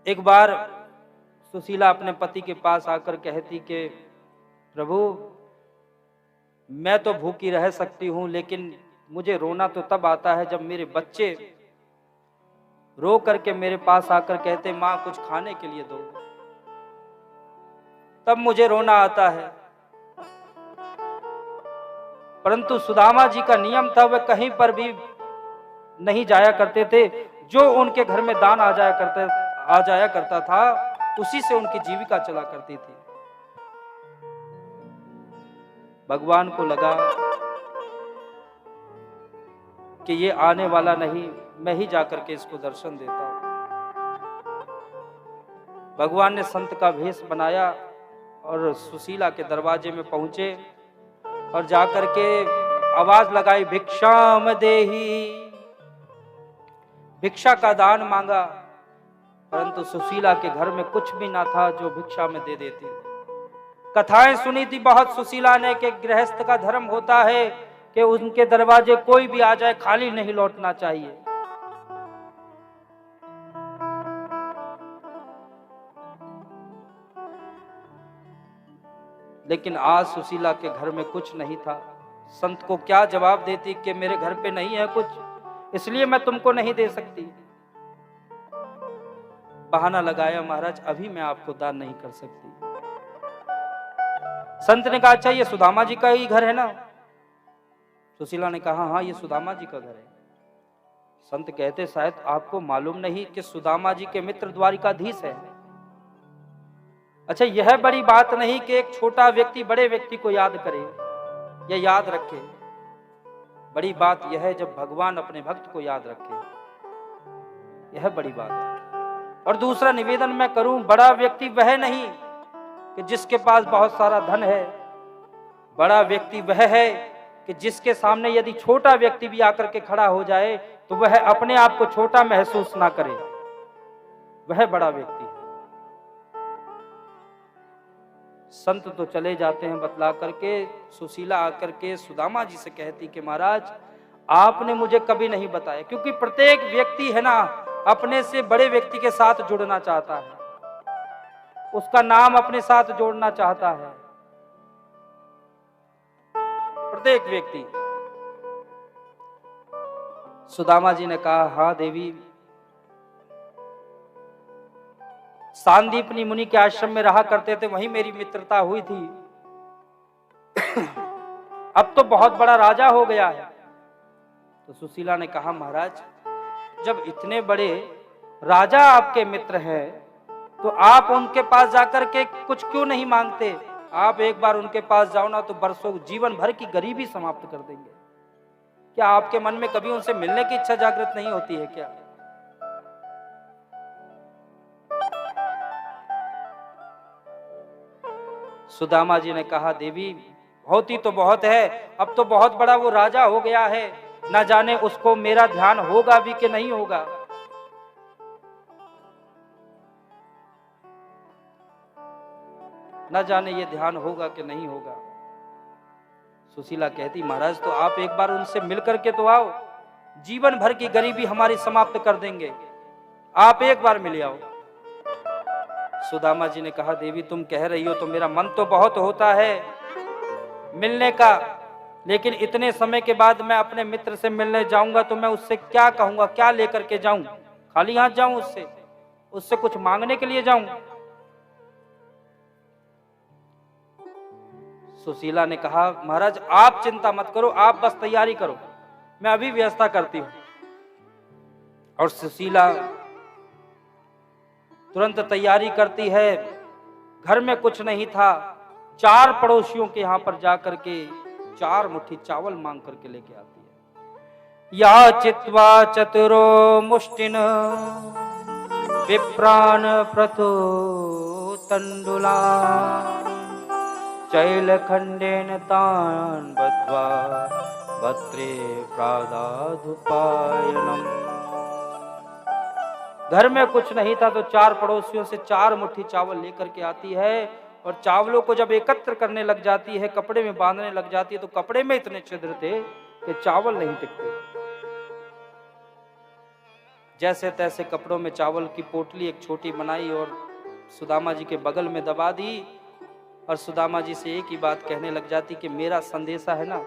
एक बार सुशीला अपने पति के पास आकर कहती कि प्रभु, मैं तो भूखी रह सकती हूं, लेकिन मुझे रोना तो तब आता है जब मेरे बच्चे रो करके मेरे पास आकर कहते मां कुछ खाने के लिए दो, तब मुझे रोना आता है। परंतु सुदामा जी का नियम था, वे कहीं पर भी नहीं जाया करते थे। जो उनके घर में दान आ जाया करता था, उसी से उनकी जीविका चला करती थी। भगवान को लगा कि ये आने वाला नहीं, मैं ही जाकर के इसको दर्शन देता हूं। भगवान ने संत का भेष बनाया और सुशीला के दरवाजे में पहुंचे और जाकर के आवाज लगाई, भिक्षाम देही, भिक्षा का दान मांगा। परंतु सुशीला के घर में कुछ भी ना था जो भिक्षा में दे देती। कथाएं सुनी थी बहुत सुशीला ने कि गृहस्थ का धर्म होता है कि उनके दरवाजे कोई भी आ जाए खाली नहीं लौटना चाहिए। लेकिन आज सुशीला के घर में कुछ नहीं था। संत को क्या जवाब देती कि मेरे घर पे नहीं है कुछ, इसलिए मैं तुमको नहीं दे सकती। बहाना लगाया, महाराज अभी मैं आपको दान नहीं कर सकती। संत ने कहा, अच्छा ये सुदामा जी का ही घर है ना? सुशीला ने कहा, हाँ ये सुदामा जी का घर है। संत कहते, शायद आपको मालूम नहीं कि सुदामा जी के मित्र द्वारिकाधीश है। अच्छा, यह बड़ी बात नहीं कि एक छोटा व्यक्ति बड़े व्यक्ति को याद करे या याद रखे। बड़ी बात यह है जब भगवान अपने भक्त को याद रखे, यह बड़ी बात है। और दूसरा निवेदन मैं करूं, बड़ा व्यक्ति वह नहीं कि जिसके पास बहुत सारा धन है। बड़ा व्यक्ति वह है कि जिसके सामने यदि छोटा व्यक्ति भी आकर के खड़ा हो जाए तो वह अपने आप को छोटा महसूस ना करे, वह बड़ा व्यक्ति है। संत तो चले जाते हैं बतला करके। सुशीला आकर के सुदामा जी से कहती कि महाराज आपने मुझे कभी नहीं बताया, क्योंकि प्रत्येक व्यक्ति है ना अपने से बड़े व्यक्ति के साथ जुड़ना चाहता है, उसका नाम अपने साथ जोड़ना चाहता है प्रत्येक व्यक्ति। सुदामा जी ने कहा, हाँ देवी, सांदीपनी मुनि के आश्रम में रहा करते थे, वहीं मेरी मित्रता हुई थी। अब तो बहुत बड़ा राजा हो गया है। तो सुशीला ने कहा, महाराज जब इतने बड़े राजा आपके मित्र हैं तो आप उनके पास जाकर के कुछ क्यों नहीं मांगते? आप एक बार उनके पास जाओ ना तो बरसों जीवन भर की गरीबी समाप्त कर देंगे। क्या आपके मन में कभी उनसे मिलने की इच्छा जागृत नहीं होती है क्या? सुदामा जी ने कहा, देवी होती तो बहुत है, अब तो बहुत बड़ा वो राजा हो गया है, ना जाने उसको मेरा ध्यान होगा भी कि नहीं होगा। न जाने ये ध्यान होगा कि नहीं होगा। सुशीला कहती, महाराज तो आप एक बार उनसे मिल करके तो आओ, जीवन भर की गरीबी हमारी समाप्त कर देंगे, आप एक बार मिल आओ। सुदामा जी ने कहा, देवी तुम कह रही हो तो मेरा मन तो बहुत होता है मिलने का, लेकिन इतने समय के बाद मैं अपने मित्र से मिलने जाऊंगा तो मैं उससे क्या कहूंगा, क्या लेकर के जाऊं? खाली हाथ जाऊं उससे कुछ मांगने के लिए जाऊं? सुशीला ने कहा, महाराज आप चिंता मत करो, आप बस तैयारी करो, मैं अभी व्यवस्था करती हूं। और सुशीला तुरंत तैयारी करती है। घर में कुछ नहीं था, 4 पड़ोसियों के यहां पर जाकर के 4 मुट्ठी चावल मांग करके लेके आती है। या चित्वा चतुरो मुष्टिन विप्रान प्रथो तंडुला चैल खंडेन तान बद्ध्वा भद्रे प्रादाधुपायनम। घर में कुछ नहीं था तो 4 पड़ोसियों से 4 मुट्ठी चावल लेकर के आती है और चावलों को जब एकत्र करने लग जाती है, कपड़े में बांधने लग जाती है, तो कपड़े में इतने छिद्र थे कि चावल नहीं टिकते। जैसे तैसे कपड़ों में चावल की पोटली एक छोटी बनाई और सुदामा जी के बगल में दबा दी और सुदामा जी से एक ही बात कहने लग जाती कि मेरा संदेशा है ना,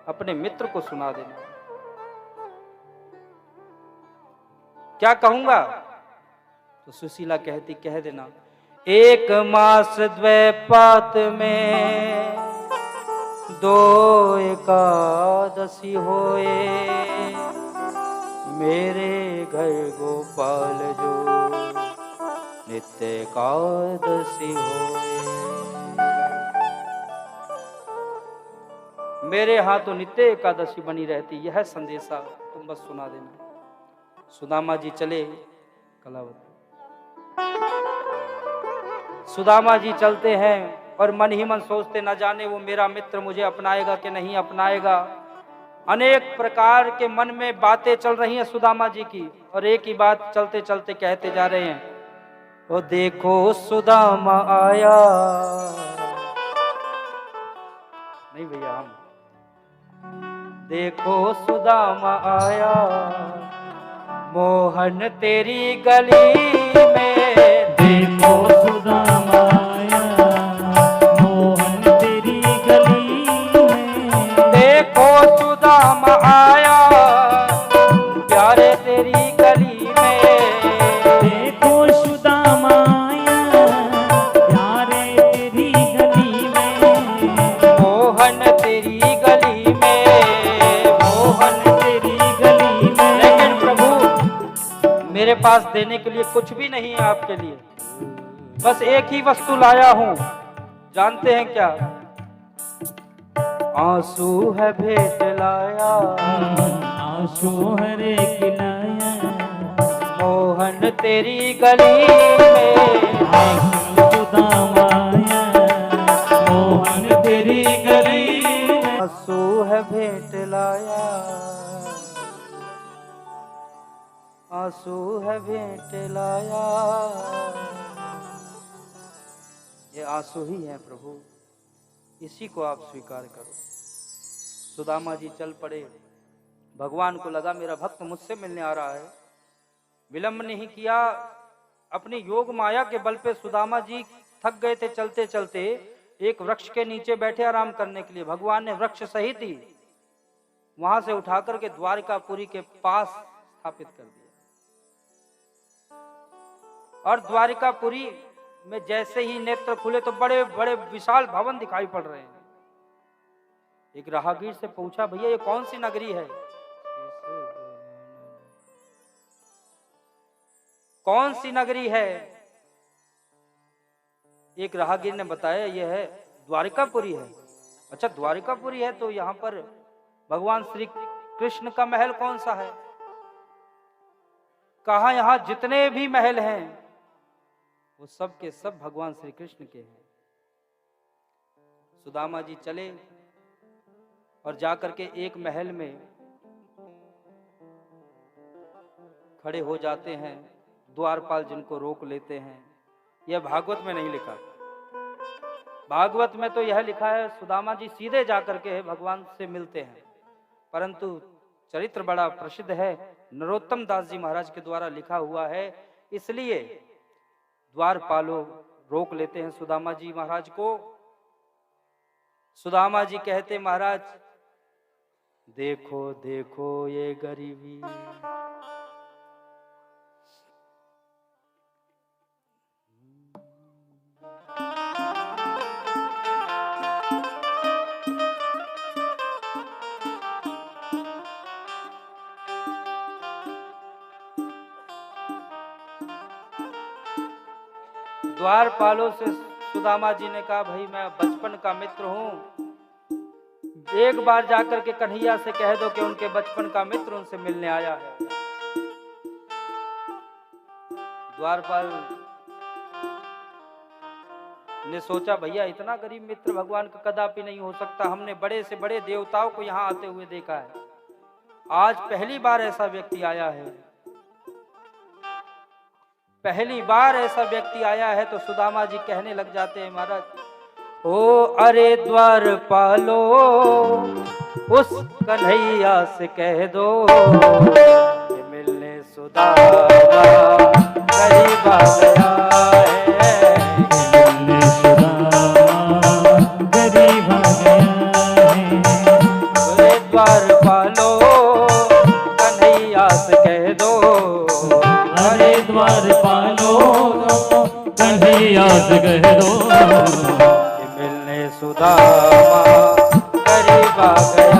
अपने मित्र को सुना देना। क्या कहूंगा? तो सुशीला कहती, कह देना, एक मास द्वैपात में 2 एकादशी होए, मेरे घर गोपाल जो नित्य एकादशी होए। मेरे यहाँ तो नित्य एकादशी बनी रहती, यह संदेशा तुम बस सुना देना। सुदामा जी चले कलावती। सुदामा जी चलते हैं और मन ही मन सोचते, न जाने वो मेरा मित्र मुझे अपनाएगा कि नहीं अपनाएगा। अनेक प्रकार के मन में बातें चल रही हैं सुदामा जी की, और एक ही बात चलते चलते कहते जा रहे हैं, ओ देखो सुदामा आया। नहीं भैया, हम देखो सुदामा आया, मोहन तेरी गली में। देखो सुदामा आया, मोहन तेरी गली में। देखो सुदामा आया, प्यारे तेरी गली में। देखो सुदामा आया, प्यारे तेरी गली में। मोहन तेरी गली में, मोहन तेरी गली में। लेकिन प्रभु मेरे पास देने के लिए कुछ भी नहीं है आपके लिए, बस एक ही वस्तु लाया हूं। जानते हैं क्या? आंसू है भेंट लाया, आंसू हरे खिलाया। मोहन तेरी गली में। सुदामा आया, मोहन तेरी गली में। आंसू है भेंट लाया, आंसू है भेंट लाया। ये आंसू ही है प्रभु, इसी को आप स्वीकार करो। सुदामा जी चल पड़े। भगवान को लगा मेरा भक्त मुझसे मिलने आ रहा है, विलंब नहीं किया। अपनी योग माया के बल पे सुदामा जी थक गए थे चलते चलते, एक वृक्ष के नीचे बैठे आराम करने के लिए। भगवान ने वृक्ष सहित ही वहां से उठाकर के द्वारिकापुरी के पास स्थापित कर दिया। और द्वारिकापुरी में जैसे ही नेत्र खुले तो बड़े बड़े विशाल भवन दिखाई पड़ रहे हैं। एक राहगीर से पूछा, भैया ये कौन सी नगरी है? कौन सी नगरी है? एक राहगीर ने बताया, यह है द्वारिकापुरी है। अच्छा द्वारिकापुरी है, तो यहाँ पर भगवान श्री कृष्ण का महल कौन सा है? कहा यहाँ जितने भी महल हैं वो सब के सब भगवान श्री कृष्ण के हैं। सुदामा जी चले और जाकर के एक महल में खड़े हो जाते हैं। द्वारपाल जिनको रोक लेते हैं। यह भागवत में नहीं लिखा, भागवत में तो यह लिखा है सुदामा जी सीधे जाकर के भगवान से मिलते हैं, परंतु चरित्र बड़ा प्रसिद्ध है, नरोत्तम दास जी महाराज के द्वारा लिखा हुआ है। इसलिए द्वारपालों रोक लेते हैं सुदामा जी महाराज को। सुदामा जी कहते, महाराज देखो देखो ये गरीबी, द्वारपालों से सुदामा जी ने कहा, भाई मैं बचपन का मित्र हूं, एक बार जाकर के कन्हैया से कह दो कि उनके बचपन का मित्र उनसे मिलने आया है। द्वारपाल ने सोचा, भैया इतना गरीब मित्र भगवान का कदापि नहीं हो सकता, हमने बड़े से बड़े देवताओं को यहाँ आते हुए देखा है, आज पहली बार ऐसा व्यक्ति आया है। पहली बार ऐसा व्यक्ति आया है तो सुदामा जी कहने लग जाते हैं, महाराज ओ अरे द्वारपालो उस कन्हैया से कह दो कि मिलने कन्हैया से कह दो, अरे द्वारपालो कन्हैया से कह दो, कि मिलने सुदामा करीब आ गया।